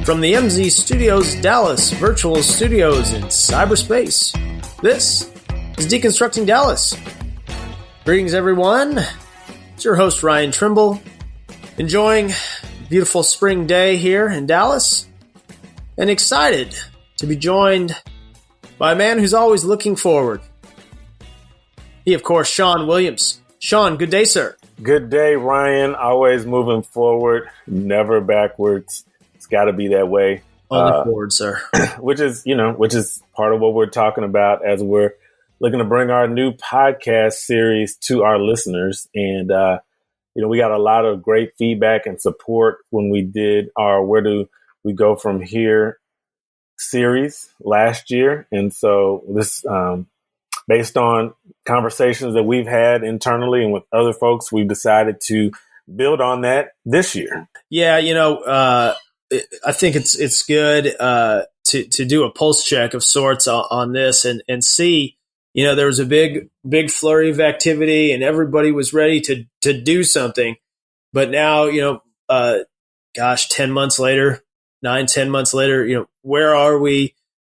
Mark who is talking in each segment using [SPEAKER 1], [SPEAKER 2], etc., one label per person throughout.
[SPEAKER 1] From the MZ Studios Dallas Virtual Studios in cyberspace, this is Deconstructing Dallas. Greetings, everyone. It's your host, Ryan Trimble, enjoying a beautiful spring day here in Dallas, and excited to be joined by a man who's always looking forward. He, of course, Sean Williams. Sean, good day, sir.
[SPEAKER 2] Good day, Ryan. Always moving forward, never backwards. It's got to be that way.
[SPEAKER 1] Only forward, sir.
[SPEAKER 2] Which is part of what we're talking about as we're looking to bring our new podcast series to our listeners. And, we got a lot of great feedback and support when we did our Where Do We Go From Here series last year. And so this, based on conversations that we've had internally and with other folks, we've decided to build on that this year.
[SPEAKER 1] Yeah, I think it's good to do a pulse check of sorts on this and see, there was a big flurry of activity and everybody was ready to do something. But now, 10 months later, 10 months later, where are we?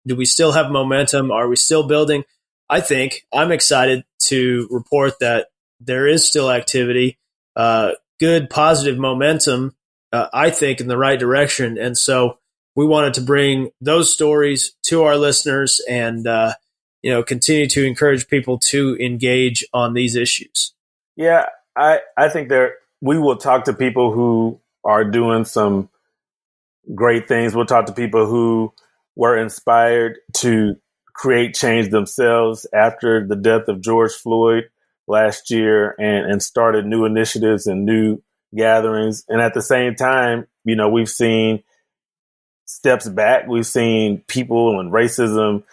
[SPEAKER 1] Do we still have momentum? Are we still building? I think I'm excited to report that there is still activity, good positive momentum, I think, in the right direction. And so we wanted to bring those stories to our listeners and, continue to encourage people to engage on these issues.
[SPEAKER 2] Yeah, I think we will talk to people who are doing some great things. We'll talk to people who were inspired to create change themselves after the death of George Floyd last year and started new initiatives and new gatherings. And at the same time, we've seen steps back. We've seen people and racism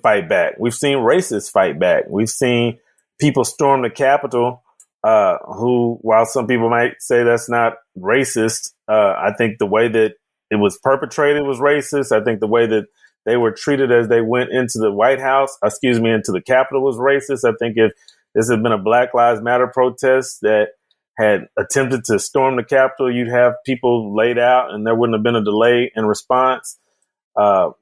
[SPEAKER 2] fight back. We've seen racists fight back. We've seen people storm the Capitol, who, while some people might say that's not racist, I think the way that it was perpetrated was racist. I think the way that they were treated as they went into the into the Capitol was racist. I think if this had been a Black Lives Matter protest that had attempted to storm the Capitol, you'd have people laid out and there wouldn't have been a delay in response. And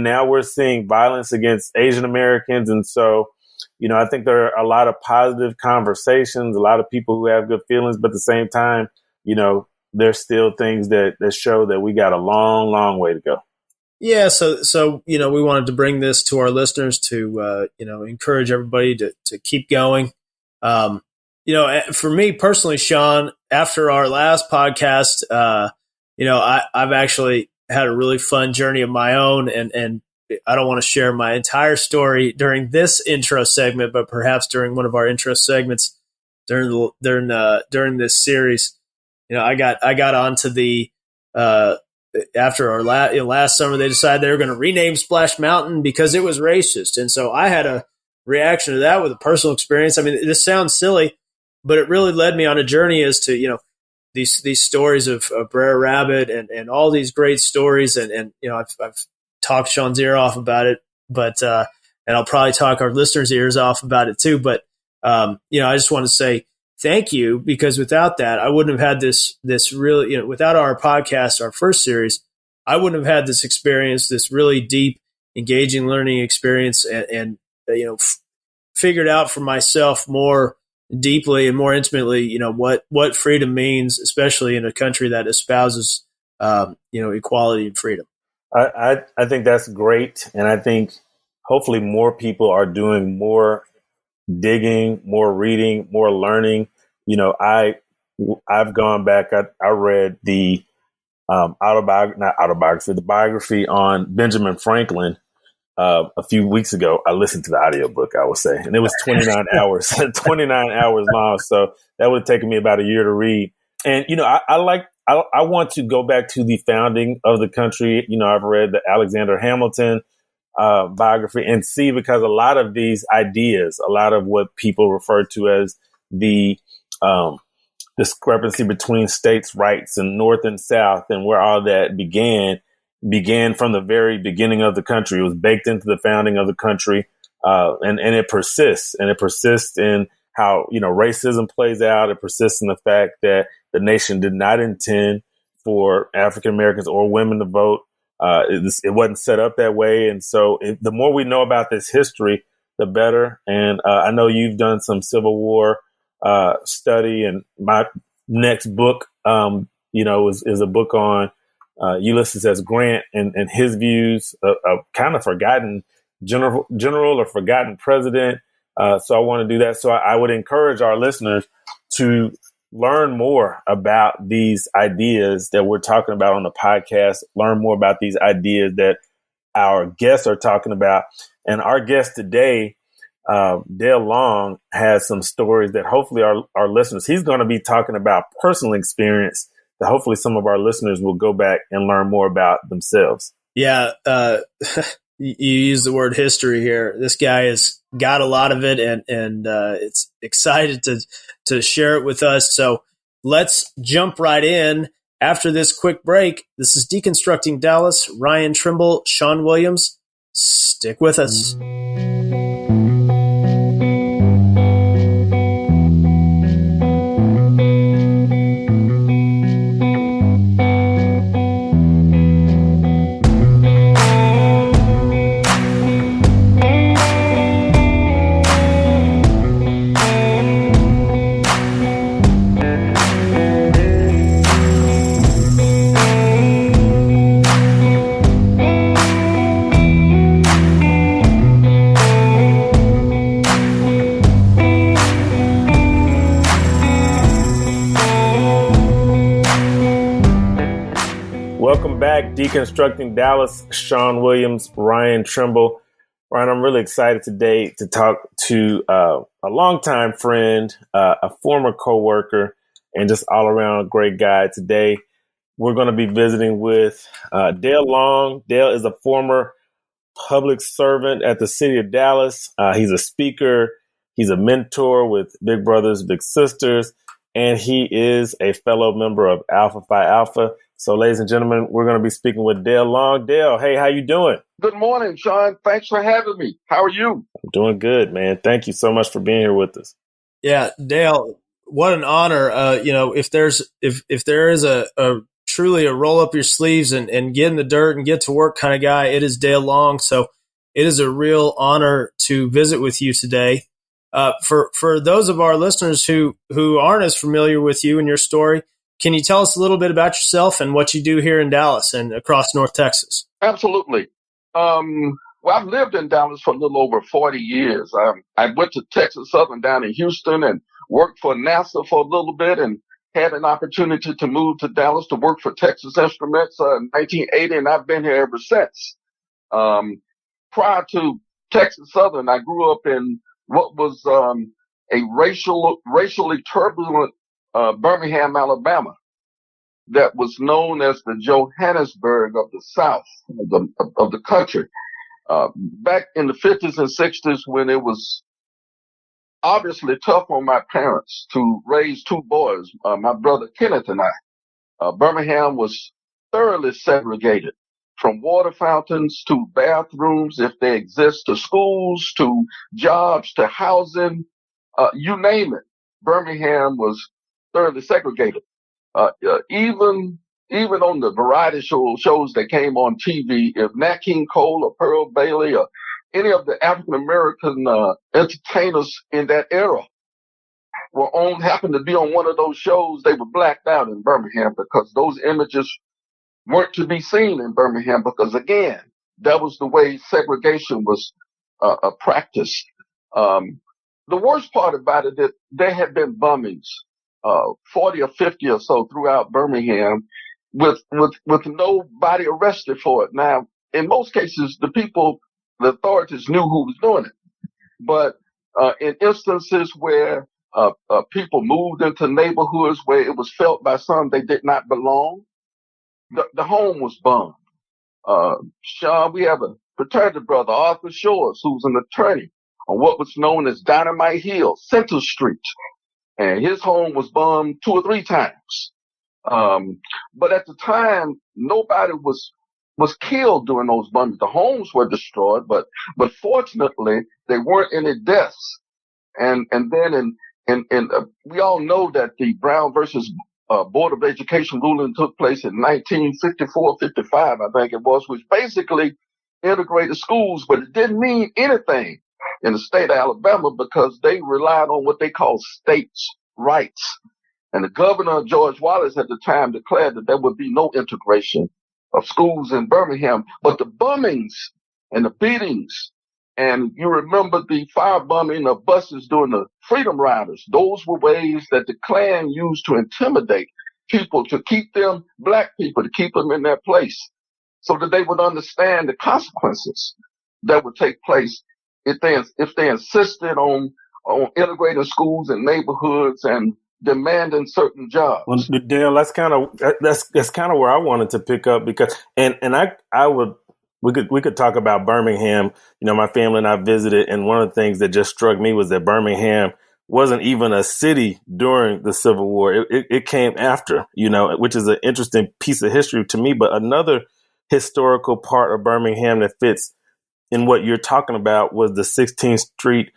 [SPEAKER 2] now we're seeing violence against Asian Americans. And so, I think there are a lot of positive conversations, a lot of people who have good feelings, but at the same time, there's still things that show that we got a long, long way to go.
[SPEAKER 1] Yeah. So, we wanted to bring this to our listeners to, encourage everybody to keep going. For me personally, Sean, after our last podcast, I've actually had a really fun journey of my own, and I don't want to share my entire story during this intro segment, but perhaps during one of our intro segments during this series. I got onto the after our last summer, they decided they were going to rename Splash Mountain because it was racist, and so I had a reaction to that with a personal experience. I mean, this sounds silly, but it really led me on a journey as to these stories of Brer Rabbit and all these great stories, and I've talked Sean's ear off about it, but and I'll probably talk our listeners' ears off about it too. But I just want to say thank you, because without that, I wouldn't have had this really, without our podcast, our first series, I wouldn't have had this experience, this really deep, engaging learning experience, and figured out for myself more deeply and more intimately, what freedom means, especially in a country that espouses, equality and freedom.
[SPEAKER 2] I think that's great. And I think hopefully more people are doing more digging, more reading, more learning. I've gone back. I read the the biography on Benjamin Franklin a few weeks ago. I listened to the audiobook, I would say, and it was 29 hours, 29 hours long. So that would have taken me about a year to read. And, I want to go back to the founding of the country. I've read the Alexander Hamilton biography and see, because a lot of these ideas, a lot of what people refer to as the discrepancy between states' rights and North and South and where all that began from the very beginning of the country. It was baked into the founding of the country, and it persists. And it persists in how, racism plays out. It persists in the fact that the nation did not intend for African Americans or women to vote. It wasn't set up that way. And so the more we know about this history, the better. And I know you've done some Civil War study, and my next book, is a book on Ulysses S. Grant and his views of kind of forgotten general or forgotten president. So I want to do that. So I would encourage our listeners to learn more about these ideas that we're talking about on the podcast, learn more about these ideas that our guests are talking about. And our guest today, Dale Long, has some stories that hopefully our listeners, he's going to be talking about personal experience that hopefully some of our listeners will go back and learn more about themselves.
[SPEAKER 1] Yeah. You use the word history here. This guy has got a lot of it, and it's excited to share it with us. So let's jump right in after this quick break. This is Deconstructing Dallas. Ryan Trimble, Sean Williams. Stick with us.
[SPEAKER 2] Welcome back, Deconstructing Dallas. Sean Williams, Ryan Trimble. Ryan, I'm really excited today to talk to a longtime friend, a former coworker, and just all around a great guy. Today, we're going to be visiting with Dale Long. Dale is a former public servant at the city of Dallas. He's a speaker. He's a mentor with Big Brothers Big Sisters, and he is a fellow member of Alpha Phi Alpha. So, ladies and gentlemen, we're going to be speaking with Dale Long. Dale, hey, how you doing?
[SPEAKER 3] Good morning, Sean. Thanks for having me. How are you?
[SPEAKER 2] I'm doing good, man. Thank you so much for being here with us.
[SPEAKER 1] Yeah, Dale, what an honor. If there is a truly a roll up your sleeves and get in the dirt and get to work kind of guy, it is Dale Long. So it is a real honor to visit with you today. For those of our listeners who aren't as familiar with you and your story, can you tell us a little bit about yourself and what you do here in Dallas and across North Texas?
[SPEAKER 3] Absolutely. Well, I've lived in Dallas for a little over 40 years. I went to Texas Southern down in Houston and worked for NASA for a little bit, and had an opportunity to move to Dallas to work for Texas Instruments in 1980, and I've been here ever since. Prior to Texas Southern, I grew up in what was a racially turbulent Birmingham, Alabama, that was known as the Johannesburg of the South of the country. Back in the 50s and 60s, when it was obviously tough on my parents to raise two boys, my brother Kenneth and I, Birmingham was thoroughly segregated, from water fountains to bathrooms, if they exist, to schools, to jobs, to housing, you name it. Birmingham was thoroughly segregated. Even on the variety shows that came on TV, if Nat King Cole or Pearl Bailey or any of the African American entertainers in that era happened to be on one of those shows, they were blacked out in Birmingham, because those images weren't to be seen in Birmingham, because again, that was the way segregation was practiced. The worst part about it, that there had been bombings, 40 or 50 or so throughout Birmingham, with nobody arrested for it. Now, in most cases, the authorities knew who was doing it. But in instances where people moved into neighborhoods where it was felt by some they did not belong, the home was bombed. Sean, we have a fraternity brother, Arthur Shores, who's an attorney on what was known as Dynamite Hill, Center Street. And his home was bombed 2 or 3 times. But at the time, nobody was killed during those bombings. The homes were destroyed, but fortunately, there weren't any deaths. And then we all know that the Brown versus Board of Education ruling took place in 1954, 55, I think it was, which basically integrated schools, but it didn't mean anything in the state of Alabama because they relied on what they call states' rights. And the governor, George Wallace, at the time declared that there would be no integration of schools in Birmingham. But the bombings and the beatings, and you remember the firebombing of buses during the Freedom Riders, those were ways that the Klan used to intimidate people, to keep them, black people, to keep them in their place, so that they would understand the consequences that would take place if they insisted on integrating schools and neighborhoods and demanding certain jobs.
[SPEAKER 2] Well, Dale, that's kind of where I wanted to pick up, because we could talk about Birmingham. You know, my family and I visited, and one of the things that just struck me was that Birmingham wasn't even a city during the Civil War. It came after, you know, which is an interesting piece of history to me. But another historical part of Birmingham that fits in what you're talking about was the 16th Street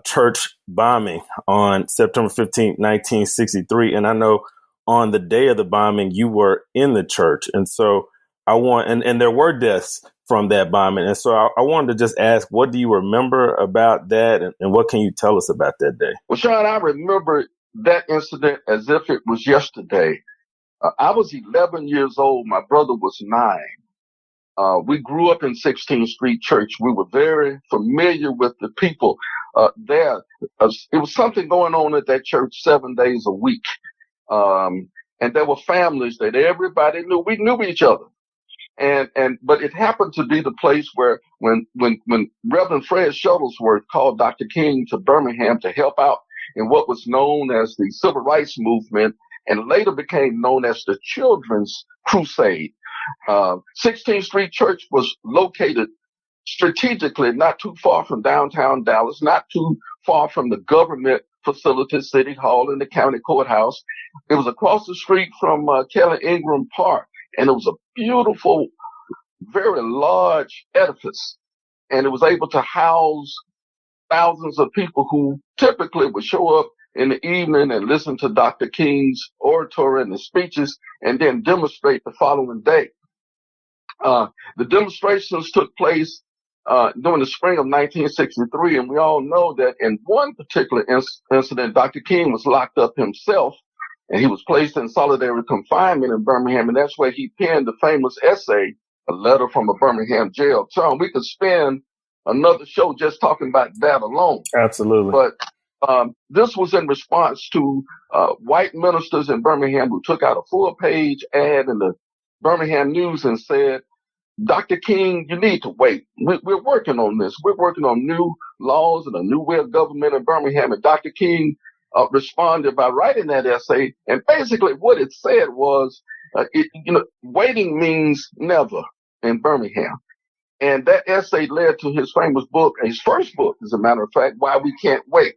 [SPEAKER 2] church bombing on September 15th, 1963. And I know on the day of the bombing, you were in the church. And so and there were deaths from that bombing. And so I wanted to just ask, what do you remember about that? And what can you tell us about that day?
[SPEAKER 3] Well, Sean, I remember that incident as if it was yesterday. I was 11 years old. My brother was 9. We grew up in 16th Street Church. We were very familiar with the people there. It was something going on at that church 7 days a week. And there were families that everybody knew. We knew each other. But it happened to be the place where when Reverend Fred Shuttlesworth called Dr. King to Birmingham to help out in what was known as the Civil Rights Movement and later became known as the Children's Crusade. 16th Street Church was located strategically not too far from downtown Dallas, not too far from the government facilities, City Hall and the county courthouse. It was across the street from Kelly Ingram Park, and it was a beautiful, very large edifice, and it was able to house thousands of people who typically would show up in the evening and listen to Dr. King's oratory and the speeches, and then demonstrate the following day. The demonstrations took place during the spring of 1963, and we all know that in one particular incident, Dr. King was locked up himself, and he was placed in solitary confinement in Birmingham, and that's where he penned the famous essay, A Letter from a Birmingham Jail. Tom, we could spend another show just talking about that alone.
[SPEAKER 2] Absolutely.
[SPEAKER 3] But this was in response to white ministers in Birmingham who took out a full-page ad in the Birmingham News and said, Dr. King, you need to wait. We're working on this. We're working on new laws and a new way of government in Birmingham. And Dr. King responded by writing that essay. And basically what it said was, waiting means never in Birmingham. And that essay led to his famous book, his first book, as a matter of fact, Why We Can't Wait.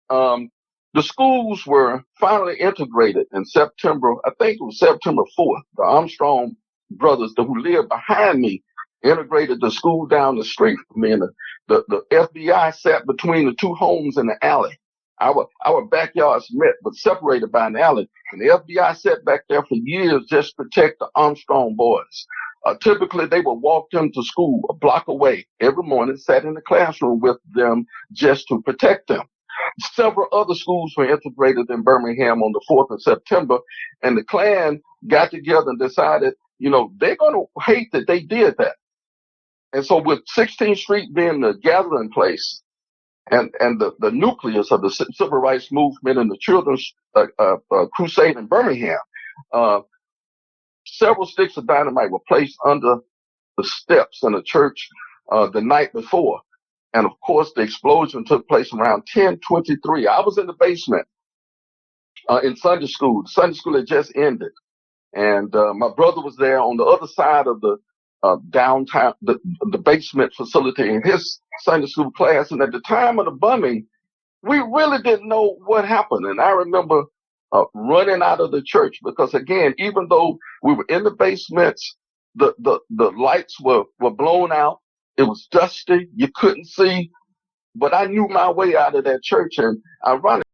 [SPEAKER 3] The schools were finally integrated in September, I think it was September 4th. The Armstrong brothers who lived behind me integrated the school down the street from me, and the FBI sat between the two homes in the alley. Our backyards met but separated by an alley, and the FBI sat back there for years just to protect the Armstrong boys. Typically, they would walk them to school a block away every morning, sat in the classroom with them just to protect them. Several other schools were integrated in Birmingham on the 4th of September, and the Klan got together and decided, they're going to hate that they did that. And so with 16th Street being the gathering place and the nucleus of the civil rights movement and the Children's Crusade in Birmingham, several sticks of dynamite were placed under the steps in the church the night before. And of course, the explosion took place around 10:23. I was in the basement in Sunday school. Sunday school had just ended. And my brother was there on the other side of the downtown, the basement facility in his Sunday school class. And at the time of the bombing, we really didn't know what happened. And I remember running out of the church because, again, even though we were in the basements, the lights were blown out. It was dusty. You couldn't see. But I knew my way out of that church. And ironically,